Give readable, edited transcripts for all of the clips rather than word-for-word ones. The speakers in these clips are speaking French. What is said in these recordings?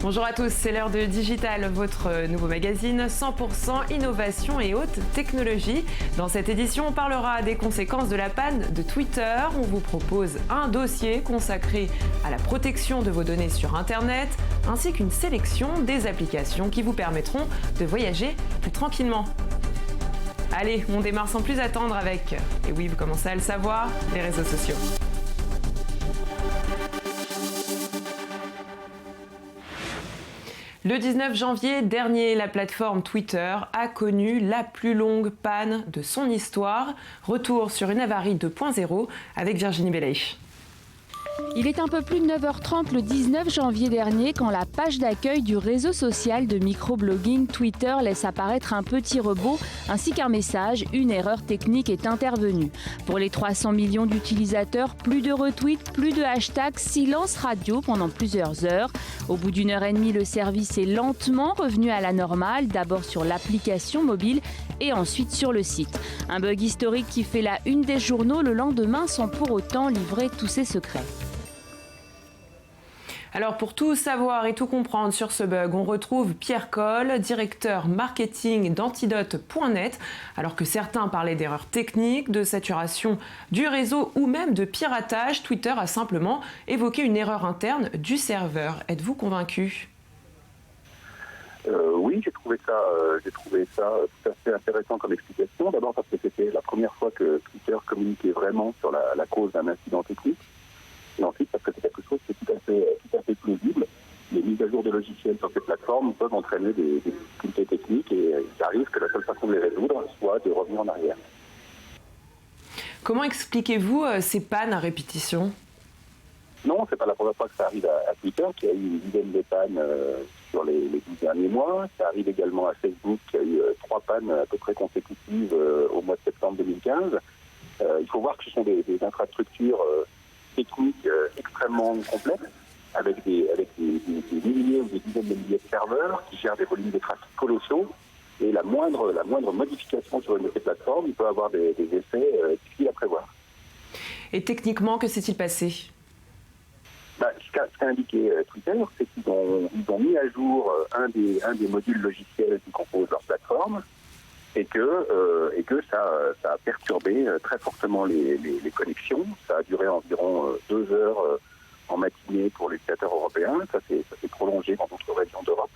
Bonjour à tous, c'est l'heure de Digital, votre nouveau magazine 100% innovation et haute technologie. Dans cette édition, on parlera des conséquences de la panne de Twitter. On vous propose un dossier consacré à la protection de vos données sur Internet, ainsi qu'une sélection des applications qui vous permettront de voyager plus tranquillement. Allez, on démarre sans plus attendre avec, et oui, vous commencez à le savoir, les réseaux sociaux. Le 19 janvier dernier, la plateforme Twitter a connu la plus longue panne de son histoire. Retour sur une avarie 2.0 avec Virginie Belleix. Il est un peu plus de 9h30 le 19 janvier dernier quand la page d'accueil du réseau social de microblogging Twitter laisse apparaître un petit robot ainsi qu'un message. Une erreur technique est intervenue. Pour les 300 millions d'utilisateurs, plus de retweets, plus de hashtags, silence radio pendant plusieurs heures. Au bout d'une heure et demie, le service est lentement revenu à la normale, d'abord sur l'application mobile et ensuite sur le site. Un bug historique qui fait la une des journaux le lendemain sans pour autant livrer tous ses secrets. Alors pour tout savoir et tout comprendre sur ce bug, on retrouve Pierre Coll, directeur marketing d'Antidote.net. Alors que certains parlaient d'erreurs techniques, de saturation du réseau ou même de piratage, Twitter a simplement évoqué une erreur interne du serveur. Êtes-vous convaincu ? Oui, j'ai trouvé ça tout à fait intéressant comme explication. D'abord parce que c'était la première fois que Twitter communiquait vraiment sur la cause d'un incident technique. Et ensuite parce que c'est quelque chose qui est tout à fait plausible. Les mises à jour de logiciels sur cette plateforme peuvent entraîner des difficultés techniques et il arrive que la seule façon de les résoudre soit de revenir en arrière. Comment expliquez-vous ces pannes à répétition ? Non, c'est pas la première fois que ça arrive à Twitter, qui a eu une dizaine de pannes sur les 10 derniers mois. Ça arrive également à Facebook, qui a eu 3 pannes à peu près consécutives au mois de septembre 2015. Il faut voir que ce sont des infrastructures techniques extrêmement complexes, avec des milliers ou des dizaines de milliers de serveurs qui gèrent des volumes de trafic colossaux. Et la moindre modification sur une de ces plateformes, il peut avoir des effets difficiles à prévoir. Et techniquement, que s'est-il passé ? Ce qu'a indiqué Twitter, c'est qu'ils ont mis à jour un des modules logiciels qui composent leur plateforme et que ça a perturbé très fortement les connexions. Ça a duré environ 2 heures en matinée pour les utilisateurs européens. Ça s'est prolongé dans d'autres régions d'Europe.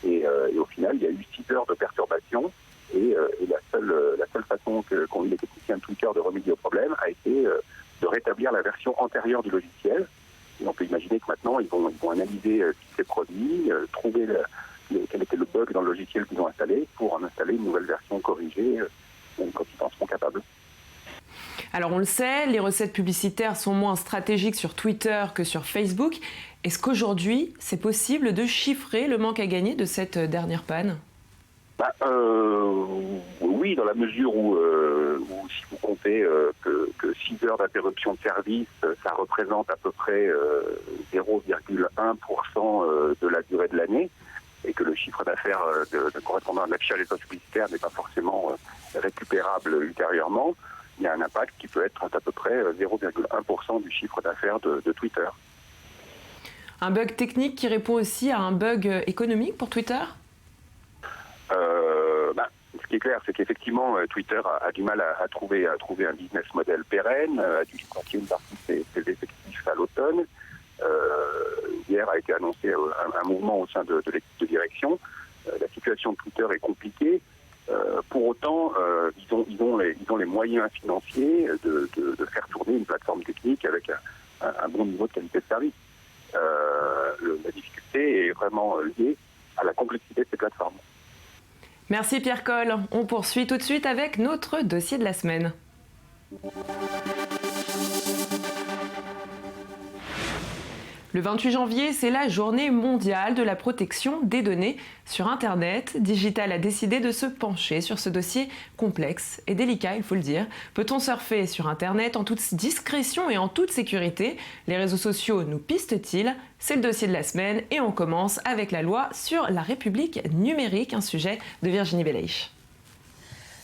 Et au final, il y a eu 6 heures de perturbation. Et la seule façon qu'ont eu les techniciens de Twitter de remédier au problème a été de rétablir la version antérieure du logiciel. Et on peut imaginer que maintenant, ils vont analyser ce qui s'est produit, trouver quel était le bug dans le logiciel qu'ils ont installé pour en installer une nouvelle version corrigée quand ils en seront capables. Alors on le sait, les recettes publicitaires sont moins stratégiques sur Twitter que sur Facebook. Est-ce qu'aujourd'hui, c'est possible de chiffrer le manque à gagner de cette dernière panne ? Oui, dans la mesure où si vous comptez que 6 heures d'interruption de service, ça représente à peu près 0,1% de la durée de l'année, et que le chiffre d'affaires correspondant à l'affichage des postes publicitaires n'est pas forcément récupérable ultérieurement, il y a un impact qui peut être à peu près 0,1% du chiffre d'affaires de Twitter. Un bug technique qui répond aussi à un bug économique pour Twitter ? Ce qui est clair, c'est qu'effectivement, Twitter a du mal à trouver un business model pérenne, a dû licencier une partie de ses effectifs à l'automne. Hier a été annoncé un mouvement au sein de l'équipe de direction. La situation de Twitter est compliquée. Pour autant, ils ont les moyens financiers de faire tourner une plateforme technique avec un bon niveau de qualité de service. La difficulté est vraiment liée à la complexité de ces plateformes. Merci Pierre Coll. On poursuit tout de suite avec notre dossier de la semaine. Le 28 janvier, c'est la journée mondiale de la protection des données sur Internet. Digital a décidé de se pencher sur ce dossier complexe et délicat, il faut le dire. Peut-on surfer sur Internet en toute discrétion et en toute sécurité ? Les réseaux sociaux nous pistent-ils ? C'est le dossier de la semaine et on commence avec la loi sur la République numérique, un sujet de Virginie Belleix.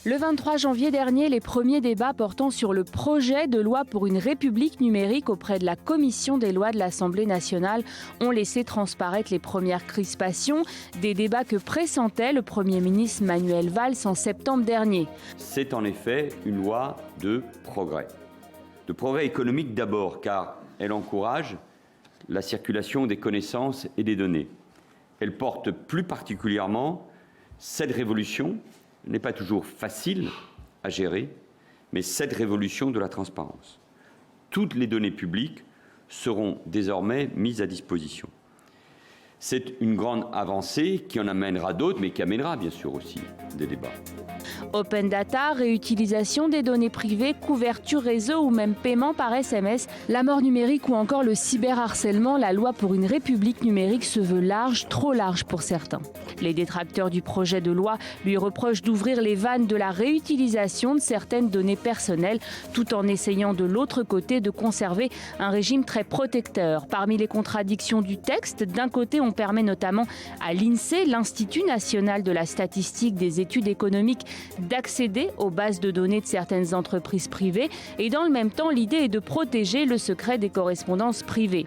Le 23 janvier dernier, les premiers débats portant sur le projet de loi pour une république numérique auprès de la Commission des lois de l'Assemblée nationale ont laissé transparaître les premières crispations, des débats que pressentait le Premier ministre Manuel Valls en septembre dernier. C'est en effet une loi de progrès. De progrès économique d'abord, car elle encourage la circulation des connaissances et des données. Elle porte plus particulièrement cette révolution, n'est pas toujours facile à gérer, mais cette révolution de la transparence. Toutes les données publiques seront désormais mises à disposition. C'est une grande avancée qui en amènera d'autres, mais qui amènera bien sûr aussi des débats. Open data, réutilisation des données privées, couverture réseau ou même paiement par SMS, la mort numérique ou encore le cyberharcèlement, la loi pour une république numérique se veut large, trop large pour certains. Les détracteurs du projet de loi lui reprochent d'ouvrir les vannes de la réutilisation de certaines données personnelles, tout en essayant de l'autre côté de conserver un régime très protecteur. Parmi les contradictions du texte, d'un côté on permet notamment à l'INSEE, l'Institut national de la statistique des études économiques, d'accéder aux bases de données de certaines entreprises privées et dans le même temps, l'idée est de protéger le secret des correspondances privées.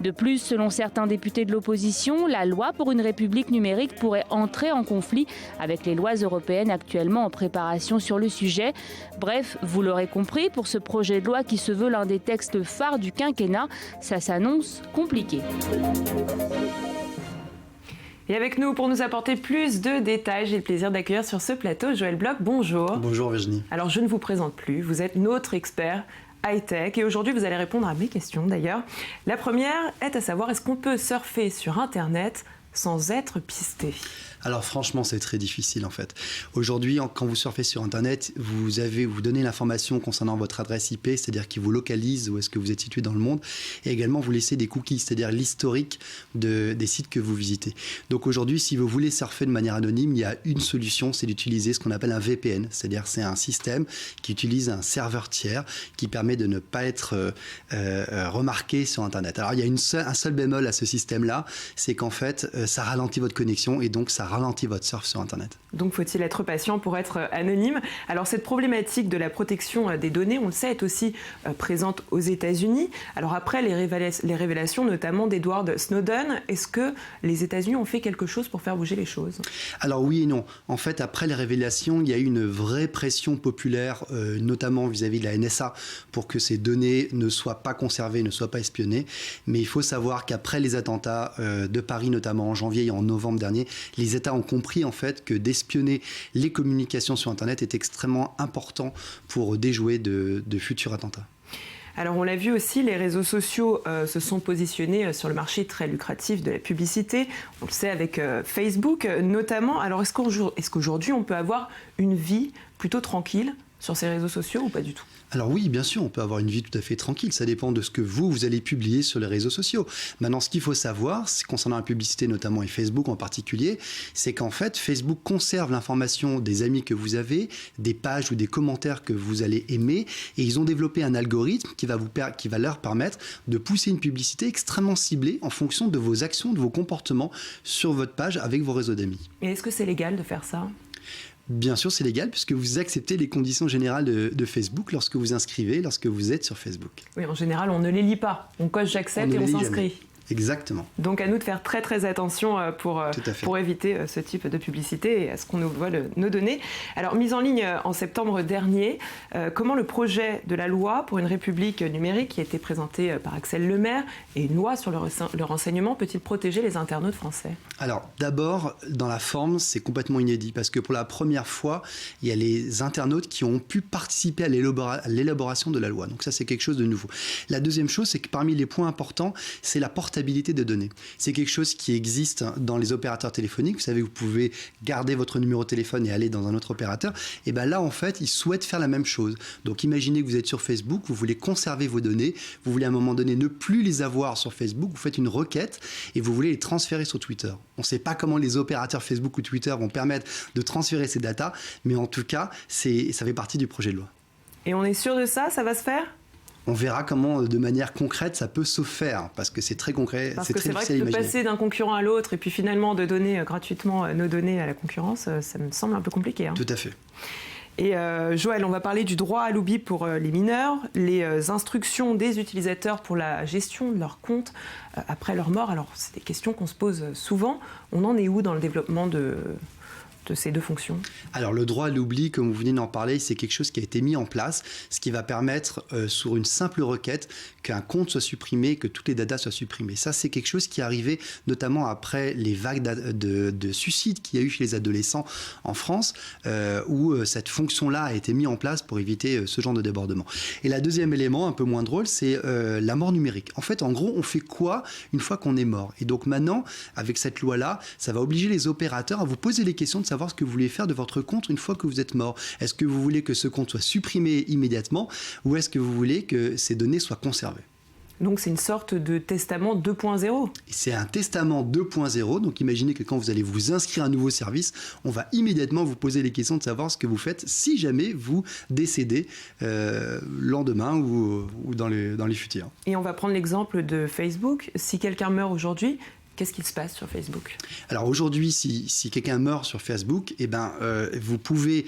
De plus, selon certains députés de l'opposition, la loi pour une république numérique pourrait entrer en conflit avec les lois européennes actuellement en préparation sur le sujet. Bref, vous l'aurez compris, pour ce projet de loi qui se veut l'un des textes phares du quinquennat, ça s'annonce compliqué. Et avec nous, pour nous apporter plus de détails, j'ai le plaisir d'accueillir sur ce plateau Joël Bloch. Bonjour. Bonjour Virginie. Alors, je ne vous présente plus, vous êtes notre expert high-tech et aujourd'hui, vous allez répondre à mes questions d'ailleurs. La première est à savoir, est-ce qu'on peut surfer sur Internet sans être pisté ? Alors franchement, c'est très difficile en fait. Aujourd'hui, quand vous surfez sur Internet, vous donnez l'information concernant votre adresse IP, c'est-à-dire qui vous localise où est-ce que vous êtes situé dans le monde, et également vous laissez des cookies, c'est-à-dire l'historique des sites que vous visitez. Donc aujourd'hui, si vous voulez surfer de manière anonyme, il y a une solution, c'est d'utiliser ce qu'on appelle un VPN, c'est-à-dire c'est un système qui utilise un serveur tiers qui permet de ne pas être remarqué sur Internet. Alors il y a un seul bémol à ce système-là, c'est qu'en fait, ça ralentit votre connexion et donc ça ralentit votre surf sur Internet. Donc faut-il être patient pour être anonyme ? Alors cette problématique de la protection des données, on le sait, est aussi présente aux États-Unis. Alors après les révélations notamment d'Edward Snowden, est-ce que les États-Unis ont fait quelque chose pour faire bouger les choses ? Alors oui et non. En fait, après les révélations, il y a eu une vraie pression populaire, notamment vis-à-vis de la NSA, pour que ces données ne soient pas conservées, ne soient pas espionnées. Mais il faut savoir qu'après les attentats de Paris, notamment en janvier et en novembre dernier, les États ont compris en fait que d'espionner les communications sur Internet est extrêmement important pour déjouer de futurs attentats. Alors on l'a vu aussi, les réseaux sociaux se sont positionnés sur le marché très lucratif de la publicité. On le sait avec Facebook notamment. Alors est-ce qu'aujourd'hui on peut avoir une vie plutôt tranquille sur ces réseaux sociaux ou pas du tout ? Alors oui, bien sûr, on peut avoir une vie tout à fait tranquille. Ça dépend de ce que vous allez publier sur les réseaux sociaux. Maintenant, ce qu'il faut savoir, c'est concernant la publicité notamment et Facebook en particulier, c'est qu'en fait, Facebook conserve l'information des amis que vous avez, des pages ou des commentaires que vous allez aimer, et ils ont développé un algorithme qui va leur permettre de pousser une publicité extrêmement ciblée en fonction de vos actions, de vos comportements sur votre page avec vos réseaux d'amis. Et est-ce que c'est légal de faire ça ? Bien sûr, c'est légal puisque vous acceptez les conditions générales de Facebook lorsque vous inscrivez, lorsque vous êtes sur Facebook. Oui, en général, on ne les lit pas. On coche « j'accepte » et on s'inscrit. Exactement. Donc à nous de faire très très attention pour éviter ce type de publicité et à ce qu'on nous vole nos données. Alors mise en ligne en septembre dernier, comment le projet de la loi pour une république numérique qui a été présenté par Axel Lemaire et une loi sur le renseignement peut-il protéger les internautes français ? Alors d'abord, dans la forme, c'est complètement inédit parce que pour la première fois, il y a les internautes qui ont pu participer à l'élaboration de la loi. Donc ça, c'est quelque chose de nouveau. La deuxième chose, c'est que parmi les points importants, c'est la portabilité de données. C'est quelque chose qui existe dans les opérateurs téléphoniques. Vous savez, vous pouvez garder votre numéro de téléphone et aller dans un autre opérateur. Et bien là, en fait, ils souhaitent faire la même chose. Donc imaginez que vous êtes sur Facebook, vous voulez conserver vos données, vous voulez à un moment donné ne plus les avoir sur Facebook, vous faites une requête et vous voulez les transférer sur Twitter. On ne sait pas comment les opérateurs Facebook ou Twitter vont permettre de transférer ces datas, mais en tout cas, ça fait partie du projet de loi. Et on est sûr de ça ? Ça va se faire ? On verra comment, de manière concrète, ça peut se faire, parce que c'est très concret, parce c'est que très c'est vrai difficile à que de imaginer. passer d'un concurrent à l'autre et puis finalement de donner gratuitement nos données à la concurrence, ça me semble un peu compliqué. Tout à fait. Et Joël, on va parler du droit à l'oubli pour les mineurs, les instructions des utilisateurs pour la gestion de leurs comptes après leur mort. Alors, c'est des questions qu'on se pose souvent. On en est où dans le développement de ces deux fonctions? Alors le droit à l'oubli, comme vous venez d'en parler, c'est quelque chose qui a été mis en place, ce qui va permettre sur une simple requête qu'un compte soit supprimé, que toutes les datas soient supprimées. Ça, c'est quelque chose qui est arrivé notamment après les vagues de suicides qu'il y a eu chez les adolescents en France, où cette fonction-là a été mise en place pour éviter ce genre de débordement. Et la deuxième élément, un peu moins drôle, c'est la mort numérique. En fait, en gros, on fait quoi une fois qu'on est mort? Et donc maintenant, avec cette loi-là, ça va obliger les opérateurs à vous poser les questions de savoir ce que vous voulez faire de votre compte une fois que vous êtes mort. Est-ce que vous voulez que ce compte soit supprimé immédiatement ou est-ce que vous voulez que ces données soient conservées? Donc c'est une sorte de testament 2.0. C'est un testament 2.0, donc imaginez que quand vous allez vous inscrire à un nouveau service, on va immédiatement vous poser les questions de savoir ce que vous faites si jamais vous décédez lendemain ou dans les futurs. Et on va prendre l'exemple de Facebook. Si quelqu'un meurt aujourd'hui, qu'est-ce qui se passe sur Facebook? Alors aujourd'hui, si quelqu'un meurt sur Facebook, vous pouvez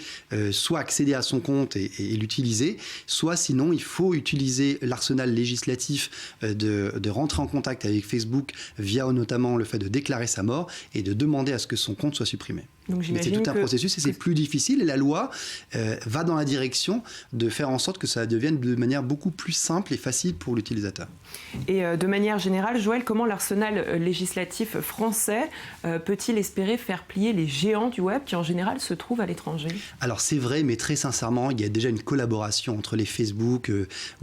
soit accéder à son compte et l'utiliser, soit sinon il faut utiliser l'arsenal législatif de rentrer en contact avec Facebook via notamment le fait de déclarer sa mort et de demander à ce que son compte soit supprimé. Donc, mais c'est tout un processus et c'est plus difficile et la loi va dans la direction de faire en sorte que ça devienne de manière beaucoup plus simple et facile pour l'utilisateur. Et de manière générale, Joël, comment l'arsenal législatif français peut-il espérer faire plier les géants du web qui en général se trouvent à l'étranger? Alors c'est vrai, mais très sincèrement, il y a déjà une collaboration entre les Facebook,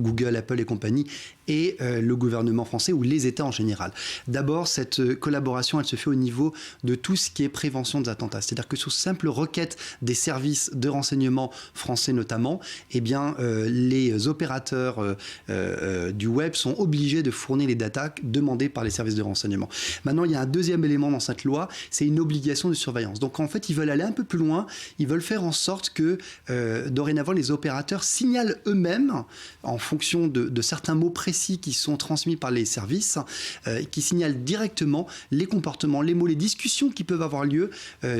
Google, Apple et compagnie et le gouvernement français ou les États en général. D'abord, cette collaboration, elle se fait au niveau de tout ce qui est prévention des attentats. C'est-à-dire que sous simple requête des services de renseignement français notamment, les opérateurs du web sont obligés de fournir les datas demandées par les services de renseignement. Maintenant, il y a un deuxième élément dans cette loi, c'est une obligation de surveillance. Donc en fait, ils veulent aller un peu plus loin, ils veulent faire en sorte que dorénavant, les opérateurs signalent eux-mêmes, en fonction de certains mots précis qui sont transmis par les services, qui signalent directement les comportements, les mots, les discussions qui peuvent avoir lieu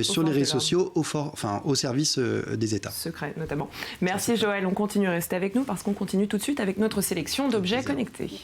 sur les réseaux sociaux au service des États. Secret notamment. Merci Joël, on continue à rester avec nous parce qu'on continue tout de suite avec notre sélection d'objets connectés.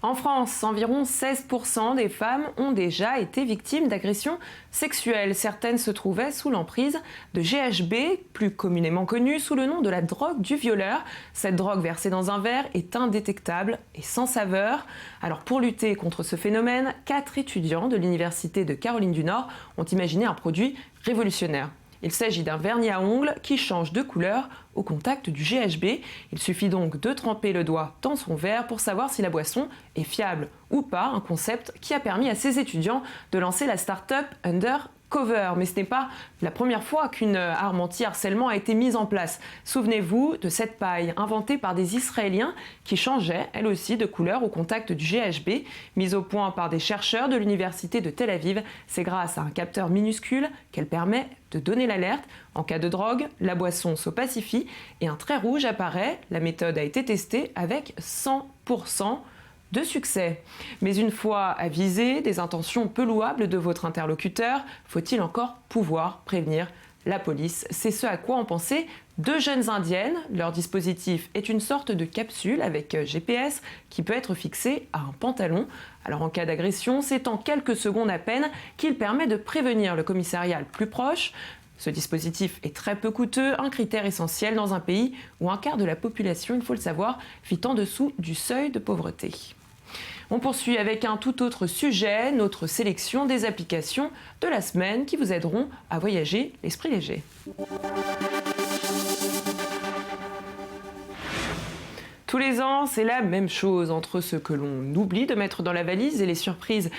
En France, environ 16% des femmes ont déjà été victimes d'agressions sexuelles. Certaines se trouvaient sous l'emprise de GHB, plus communément connu sous le nom de la drogue du violeur. Cette drogue versée dans un verre est indétectable et sans saveur. Alors pour lutter contre ce phénomène, 4 étudiants de l'Université de Caroline du Nord ont imaginé un produit révolutionnaire. Il s'agit d'un vernis à ongles qui change de couleur au contact du GHB. Il suffit donc de tremper le doigt dans son verre pour savoir si la boisson est fiable ou pas, un concept qui a permis à ces étudiants de lancer la start-up Undercover. Mais ce n'est pas la première fois qu'une arme anti-harcèlement a été mise en place. Souvenez-vous de cette paille inventée par des Israéliens qui changeait, elle aussi, de couleur au contact du GHB. Mise au point par des chercheurs de l'université de Tel Aviv, c'est grâce à un capteur minuscule qu'elle permet de donner l'alerte. En cas de drogue, la boisson s'opacifie et un trait rouge apparaît. La méthode a été testée avec 100% de succès. Mais une fois avisé des intentions peu louables de votre interlocuteur, faut-il encore pouvoir prévenir la police? C'est ce à quoi ont pensé 2 jeunes indiennes. Leur dispositif est une sorte de capsule avec GPS qui peut être fixée à un pantalon. Alors en cas d'agression, c'est en quelques secondes à peine qu'il permet de prévenir le commissariat le plus proche. Ce dispositif est très peu coûteux, un critère essentiel dans un pays où un quart de la population, il faut le savoir, vit en dessous du seuil de pauvreté. On poursuit avec un tout autre sujet, notre sélection des applications de la semaine qui vous aideront à voyager l'esprit léger. Tous les ans, c'est la même chose entre ce que l'on oublie de mettre dans la valise et les surprises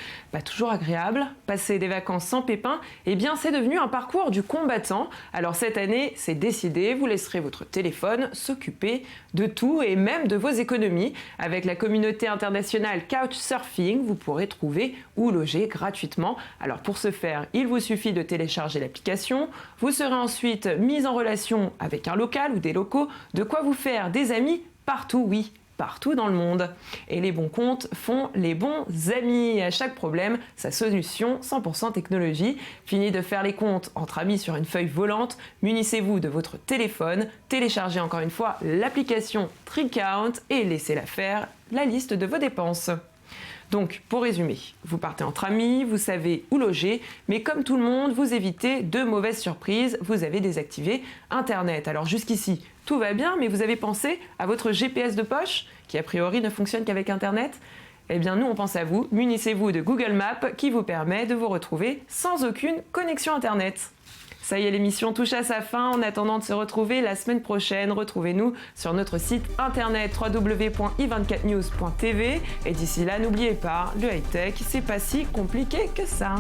toujours agréables. Passer des vacances sans pépin, c'est devenu un parcours du combattant. Alors cette année, c'est décidé, vous laisserez votre téléphone s'occuper de tout et même de vos économies. Avec la communauté internationale Couchsurfing, vous pourrez trouver où loger gratuitement. Alors pour ce faire, il vous suffit de télécharger l'application. Vous serez ensuite mis en relation avec un local ou des locaux, de quoi vous faire des amis partout, oui, partout dans le monde. Et les bons comptes font les bons amis. À chaque problème, sa solution 100% technologie. Fini de faire les comptes entre amis sur une feuille volante, munissez-vous de votre téléphone, téléchargez encore une fois l'application TreeCount et laissez-la faire la liste de vos dépenses. Donc, pour résumer, vous partez entre amis, vous savez où loger, mais comme tout le monde, vous évitez de mauvaises surprises, vous avez désactivé Internet. Alors jusqu'ici, tout va bien, mais vous avez pensé à votre GPS de poche, qui a priori ne fonctionne qu'avec Internet ? Eh bien, nous, on pense à vous. Munissez-vous de Google Maps, qui vous permet de vous retrouver sans aucune connexion Internet. Ça y est, l'émission touche à sa fin. En attendant de se retrouver la semaine prochaine, retrouvez-nous sur notre site internet www.i24news.tv. Et d'ici là, n'oubliez pas, le high-tech, c'est pas si compliqué que ça.